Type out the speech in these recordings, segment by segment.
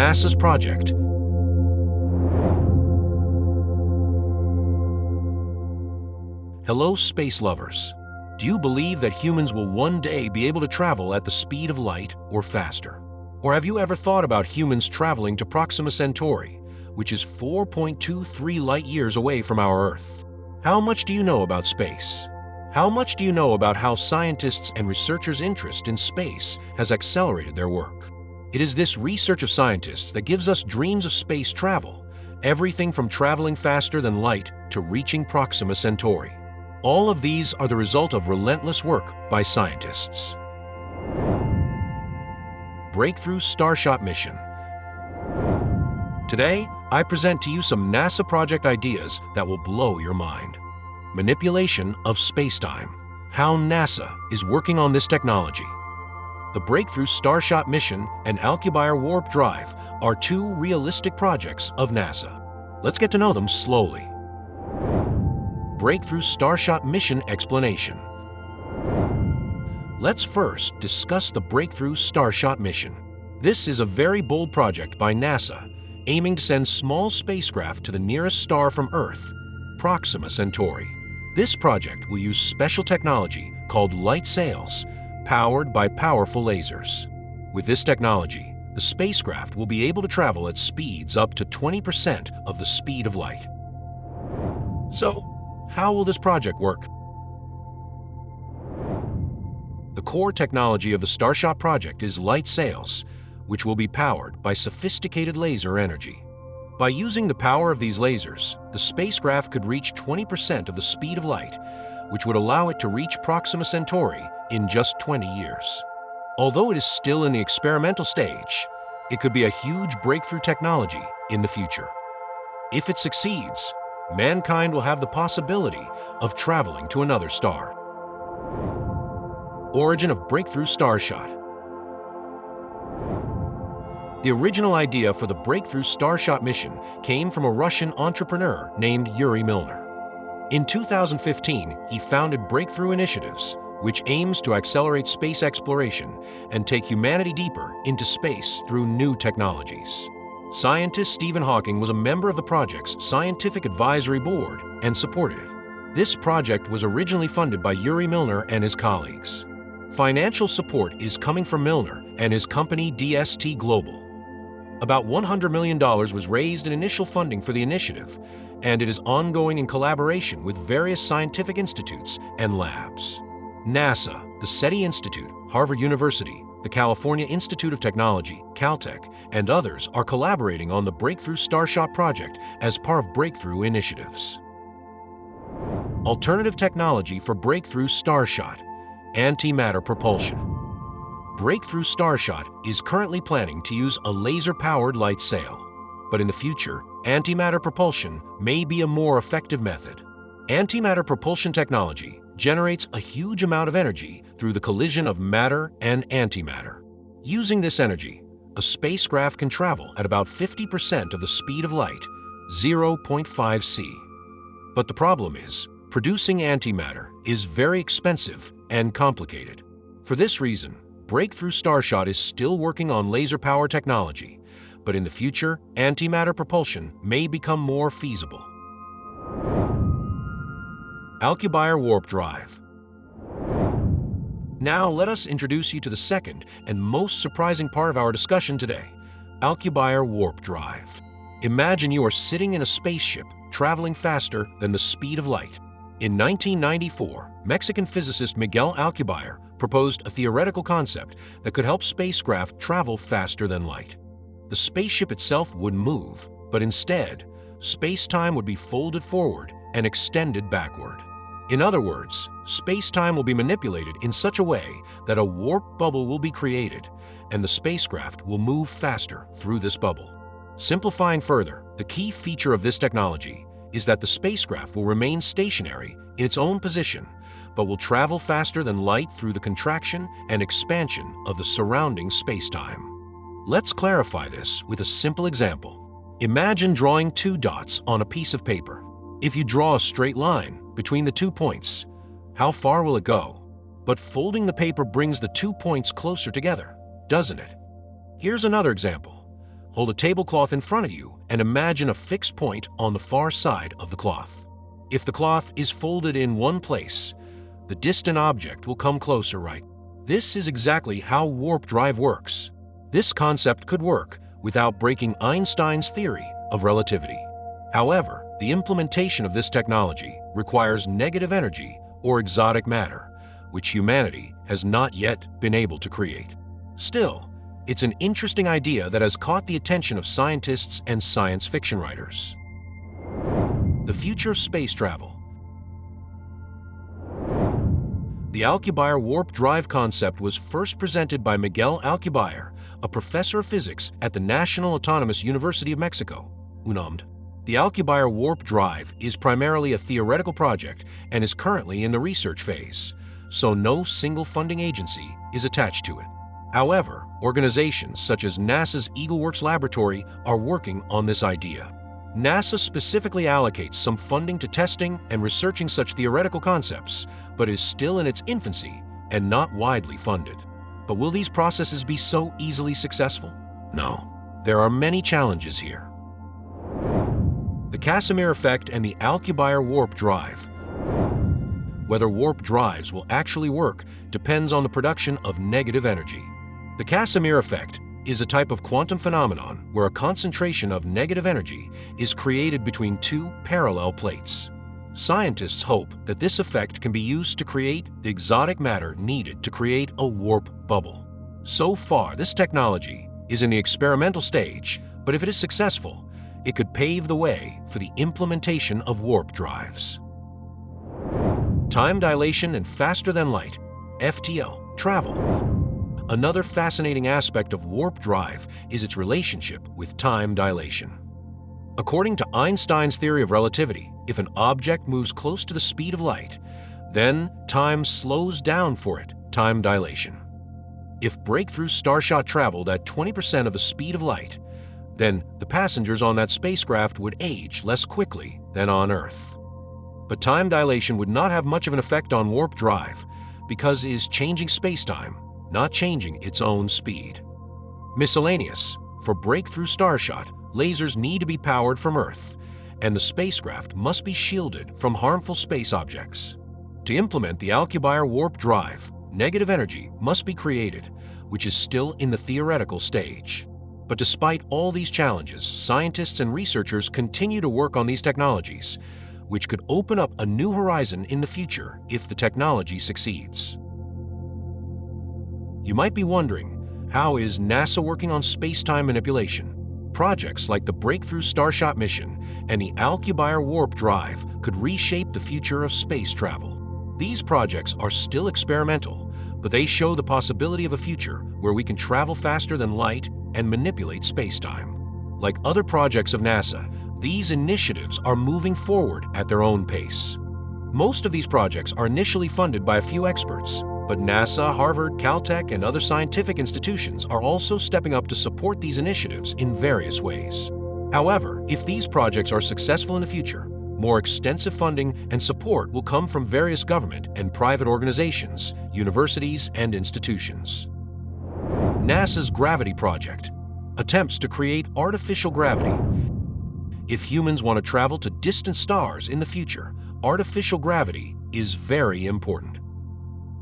NASA's project. Hello, space lovers. Do you believe that humans will one day be able to travel at the speed of light or faster? Or have you ever thought about humans traveling to Proxima Centauri, which is 4.23 light years away from our Earth? How much do you know about space? How much do you know about how scientists and researchers' interest in space has accelerated their work? It is this research of scientists that gives us dreams of space travel, everything from traveling faster than light to reaching Proxima Centauri. All of these are the result of relentless work by scientists. Breakthrough Starshot Mission. Today, I present to you some NASA project ideas that will blow your mind. Manipulation of spacetime. How NASA is working on this technology. The Breakthrough Starshot Mission and Alcubierre Warp Drive are two realistic projects of NASA. Let's get to know them slowly. Breakthrough Starshot Mission explanation. Let's first discuss the Breakthrough Starshot Mission. This is a very bold project by NASA, aiming to send small spacecraft to the nearest star from Earth, Proxima Centauri. This project will use special technology called light sails, powered by powerful lasers. With this technology, the spacecraft will be able to travel at speeds up to 20% of the speed of light. So, how will this project work? The core technology of the Starshot project is light sails, which will be powered by sophisticated laser energy. By using the power of these lasers, the spacecraft could reach 20% of the speed of light, which would allow it to reach Proxima Centauri in just 20 years. Although it is still in the experimental stage, it could be a huge breakthrough technology in the future. If it succeeds, mankind will have the possibility of traveling to another star. Origin of Breakthrough Starshot. The original idea for the Breakthrough Starshot mission came from a Russian entrepreneur named Yuri Milner. In 2015, he founded Breakthrough Initiatives, which aims to accelerate space exploration and take humanity deeper into space through new technologies. Scientist Stephen Hawking was a member of the project's scientific advisory board and supported it. This project was originally funded by Yuri Milner and his colleagues. Financial support is coming from Milner and his company DST Global. About $100 million was raised in initial funding for the initiative, and it is ongoing in collaboration with various scientific institutes and labs. NASA, the SETI Institute, Harvard University, the California Institute of Technology, Caltech, and others are collaborating on the Breakthrough Starshot project as part of Breakthrough Initiatives. Alternative technology for Breakthrough Starshot: antimatter propulsion. Breakthrough Starshot is currently planning to use a laser-powered light sail, but in the future, antimatter propulsion may be a more effective method. Antimatter propulsion technology generates a huge amount of energy through the collision of matter and antimatter. Using this energy, a spacecraft can travel at about 50% of the speed of light, 0.5 c. But the problem is, producing antimatter is very expensive and complicated. For this reason, Breakthrough Starshot is still working on laser power technology, but in the future, antimatter propulsion may become more feasible. Alcubierre Warp Drive. Now let us introduce you to the second and most surprising part of our discussion today, Alcubierre Warp Drive. Imagine you are sitting in a spaceship traveling faster than the speed of light. In 1994, Mexican physicist Miguel Alcubierre proposed a theoretical concept that could help spacecraft travel faster than light. The spaceship itself would move, but instead, space-time would be folded forward and extended backward. In other words, space-time will be manipulated in such a way that a warp bubble will be created, and the spacecraft will move faster through this bubble. Simplifying further, the key feature of this technology is that the spacecraft will remain stationary in its own position, but will travel faster than light through the contraction and expansion of the surrounding spacetime. Let's clarify this with a simple example. Imagine drawing two dots on a piece of paper. If you draw a straight line between the 2 points, how far will it go? But folding the paper brings the 2 points closer together, doesn't it? Here's another example. Hold a tablecloth in front of you and imagine a fixed point on the far side of the cloth. If the cloth is folded in one place, the distant object will come closer, right? This is exactly how warp drive works. This concept could work without breaking Einstein's theory of relativity. However, the implementation of this technology requires negative energy or exotic matter, which humanity has not yet been able to create. Still, it's an interesting idea that has caught the attention of scientists and science fiction writers. The future of space travel. The Alcubierre warp drive concept was first presented by Miguel Alcubierre, a professor of physics at the National Autonomous University of Mexico, UNAM. The Alcubierre warp drive is primarily a theoretical project and is currently in the research phase, so no single funding agency is attached to it. However, organizations such as NASA's EagleWorks laboratory are working on this idea. NASA specifically allocates some funding to testing and researching such theoretical concepts, but is still in its infancy and not widely funded. But will these processes be so easily successful? No. There are many challenges here. The Casimir effect and the Alcubierre warp drive. Whether warp drives will actually work depends on the production of negative energy. The Casimir effect is a type of quantum phenomenon where a concentration of negative energy is created between two parallel plates. Scientists hope that this effect can be used to create the exotic matter needed to create a warp bubble. So far, this technology is in the experimental stage, but if it is successful, it could pave the way for the implementation of warp drives. Time dilation and faster than light, FTL, travel. Another fascinating aspect of warp drive is its relationship with time dilation. According to Einstein's theory of relativity, if an object moves close to the speed of light, then time slows down for it, time dilation. If Breakthrough Starshot traveled at 20% of the speed of light, then the passengers on that spacecraft would age less quickly than on Earth. But time dilation would not have much of an effect on warp drive because it is changing spacetime, not changing its own speed. Miscellaneous. For Breakthrough Starshot, lasers need to be powered from Earth, and the spacecraft must be shielded from harmful space objects. To implement the Alcubierre warp drive, negative energy must be created, which is still in the theoretical stage. But despite all these challenges, scientists and researchers continue to work on these technologies, which could open up a new horizon in the future if the technology succeeds. You might be wondering, how is NASA working on space-time manipulation? Projects like the Breakthrough Starshot mission and the Alcubierre warp drive could reshape the future of space travel. These projects are still experimental, but they show the possibility of a future where we can travel faster than light and manipulate space-time. Like other projects of NASA, these initiatives are moving forward at their own pace. Most of these projects are initially funded by a few experts, but NASA, Harvard, Caltech, and other scientific institutions are also stepping up to support these initiatives in various ways. However, if these projects are successful in the future, more extensive funding and support will come from various government and private organizations, universities, and institutions. NASA's Gravity Project attempts to create artificial gravity. If humans want to travel to distant stars in the future, artificial gravity is very important.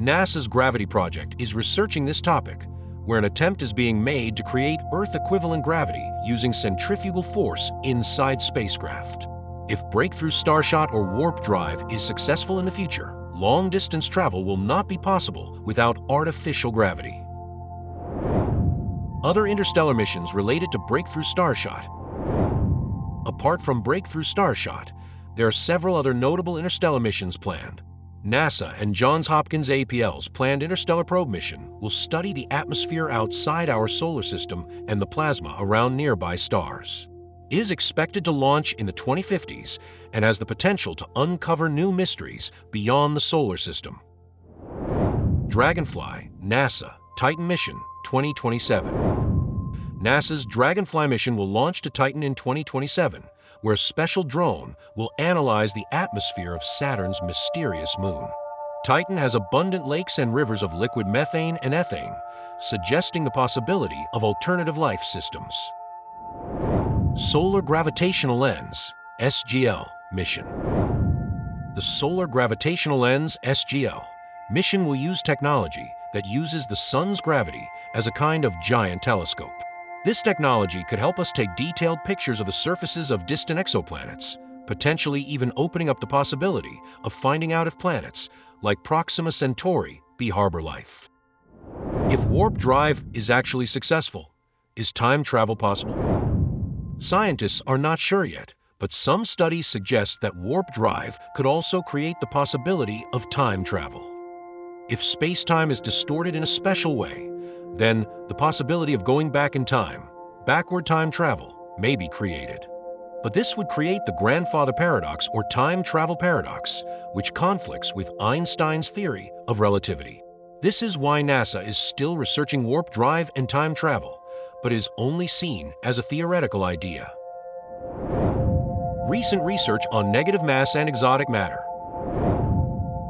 NASA's Gravity Project is researching this topic, where an attempt is being made to create Earth-equivalent gravity using centrifugal force inside spacecraft. If Breakthrough Starshot or warp drive is successful in the future, long-distance travel will not be possible without artificial gravity. Other interstellar missions related to Breakthrough Starshot. Apart from Breakthrough Starshot, there are several other notable interstellar missions planned. NASA and Johns Hopkins APL's planned interstellar probe mission will study the atmosphere outside our solar system and the plasma around nearby stars. It is expected to launch in the 2050s and has the potential to uncover new mysteries beyond the solar system. Dragonfly, NASA, Titan mission, 2027. NASA's Dragonfly mission will launch to Titan in 2027, where a special drone will analyze the atmosphere of Saturn's mysterious moon. Titan has abundant lakes and rivers of liquid methane and ethane, suggesting the possibility of alternative life systems. Solar Gravitational Lens, SGL, mission. The Solar Gravitational Lens, SGL, mission will use technology that uses the sun's gravity as a kind of giant telescope. This technology could help us take detailed pictures of the surfaces of distant exoplanets, potentially even opening up the possibility of finding out if planets, like Proxima Centauri, be harbor life. If warp drive is actually successful, is time travel possible? Scientists are not sure yet, but some studies suggest that warp drive could also create the possibility of time travel. If space-time is distorted in a special way, then the possibility of going back in time, backward time travel, may be created. But this would create the grandfather paradox or time travel paradox, which conflicts with Einstein's theory of relativity. This is why NASA is still researching warp drive and time travel, but is only seen as a theoretical idea. Recent research on negative mass and exotic matter.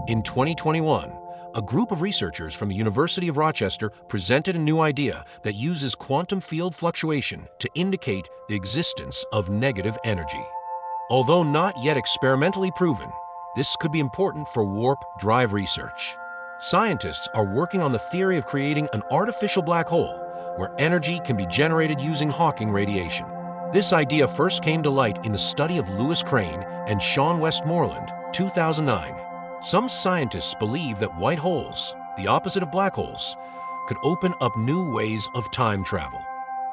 In 2021, a group of researchers from the University of Rochester presented a new idea that uses quantum field fluctuation to indicate the existence of negative energy. Although not yet experimentally proven, this could be important for warp drive research. Scientists are working on the theory of creating an artificial black hole where energy can be generated using Hawking radiation. This idea first came to light in the study of Lewis Crane and Sean Westmoreland, 2009. Some scientists believe that white holes, the opposite of black holes, could open up new ways of time travel.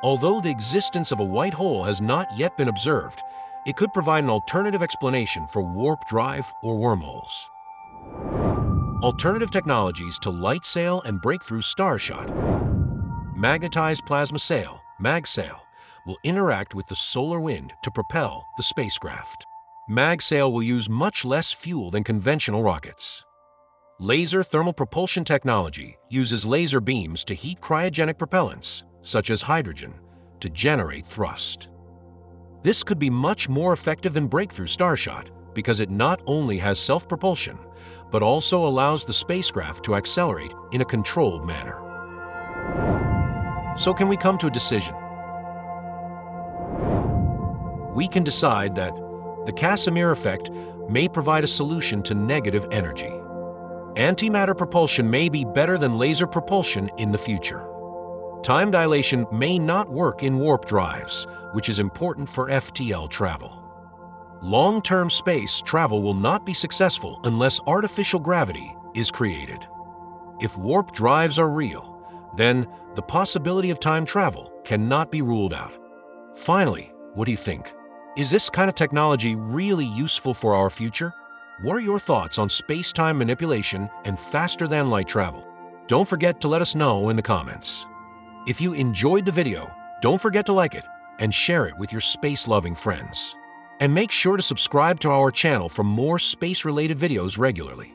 Although the existence of a white hole has not yet been observed, it could provide an alternative explanation for warp drive or wormholes. Alternative technologies to light sail and breakthrough starshot. Magnetized plasma sail, MagSail, will interact with the solar wind to propel the spacecraft. MagSail will use much less fuel than conventional rockets. Laser thermal propulsion technology uses laser beams to heat cryogenic propellants, such as hydrogen, to generate thrust. This could be much more effective than breakthrough starshot because it not only has self-propulsion, but also allows the spacecraft to accelerate in a controlled manner. So can we come to a decision? We can decide that the Casimir effect may provide a solution to negative energy. Antimatter propulsion may be better than laser propulsion in the future. Time dilation may not work in warp drives, which is important for FTL travel. Long-term space travel will not be successful unless artificial gravity is created. If warp drives are real, then the possibility of time travel cannot be ruled out. Finally, what do you think? Is this kind of technology really useful for our future? What are your thoughts on space-time manipulation and faster-than-light travel? Don't forget to let us know in the comments. If you enjoyed the video, don't forget to like it and share it with your space-loving friends. And make sure to subscribe to our channel for more space-related videos regularly.